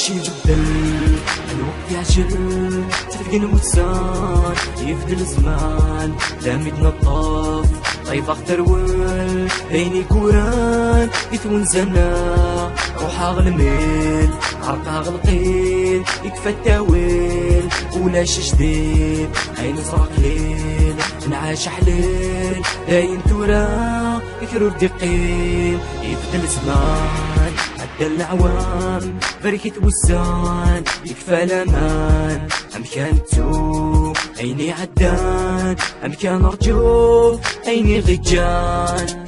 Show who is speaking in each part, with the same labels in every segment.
Speaker 1: شي بدل الوقت يعجل تفقن وتسان يفدل الزمان دامي تنطف طيب اختر ول عيني كوران يثون زنا روحها غلميل عرقها غلقيل يكفى التاويل ولاش جديد عين زرق ليل نعاش حليل داين تورا يكرر دقيل يفدل زمان عدى العوام بركة وزان يكفى الامان امكان تو عيني عدان امكان رجوع عيني غجان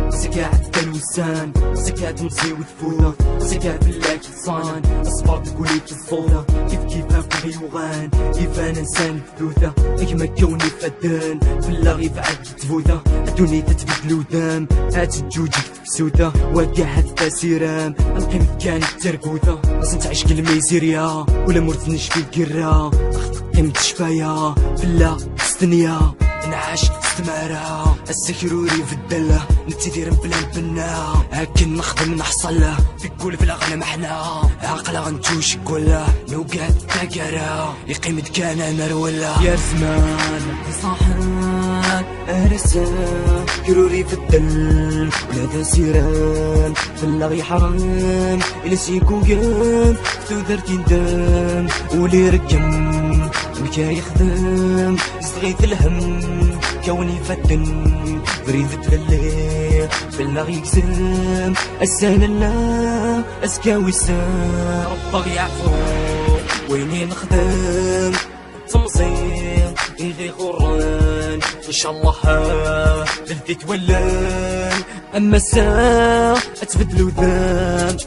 Speaker 1: سكا عدى الوسان سكا تمسي وتفوت سكا بالله كتصان اصبر تقولي تزفوطة كيف اكل يوغان كيف انا انسان فدوثة كيما كوني فدان بالله غير فعاد تفوتة الدنيا تتبدل ودام هات تجوجك تفسوتة واقع حتى سيرام القيمة كانت ترقوثة لازم تعيش كالميزيريا ولا مرتنش في القرة اخذ قيمة شفايا بالله استنيا نعاش استمارة السكروري في الدلة نتدير بلا بنا هاكن نخدم نحصل تقول في الأغنى محنا عقلا غنتوش كله نوقات تاقرا يقيمة كان مرولا يا زمان صاحك أرسا كروري في الدل ولا سيران فلا حرام إلا سيكو قام فتو درتي ندم ولي ركم مكا يخدم صغيت الهم كوني فتن بريدة الليل فلا يكسم السهل الله اسكاوي السام ربك يعفو ويني نخدم تمصير يغي غران ان شاء الله بلدي تولان اما الساعة تبدلو ذنب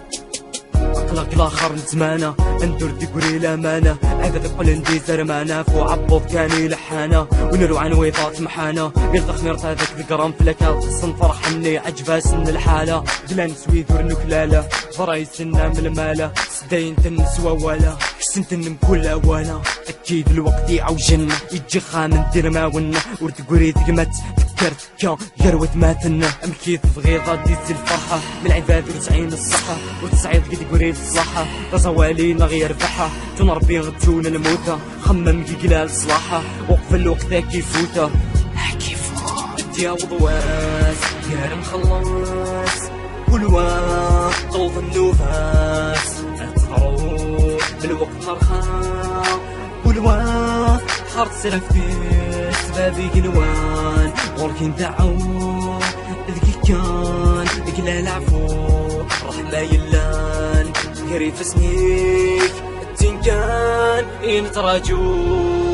Speaker 1: اقلق الاخر نتمانى ندور ديكوري الامانه هذا تقول ندي زرمانه فو عبوط كاني لحانه ونرو عن ويطات محانه قلت خمرت هذاك القرام فلكات تصن فرحني عجبه سن الحاله دلان سوي دور نكلاله فراي سنه من الماله سداين تنسوا ولا حسنت من كل اوانه اكيد الوقت يعوجنا يجي خامن دير ما ونا ورتقوري تقمت فكرت كان غير ماتنا امكيت بغيضه ديز الفرحه من العباد وتسعين الصحه وتسعيد قد قريت الصحه رزوالينا غير فحه تنربي غتون الموتة خمم كي قلال صلاحه وقف الوقت ذاك يفوته كيفوت يا وضواس يا مخلص والوا طوف النفاس تهرب بالوقت مرخا والوا خرط سرف سبابي قلوان ولكن تعود ذكي كان قلال عفو رحمة يلان كريف سنيك التنكان إن تراجو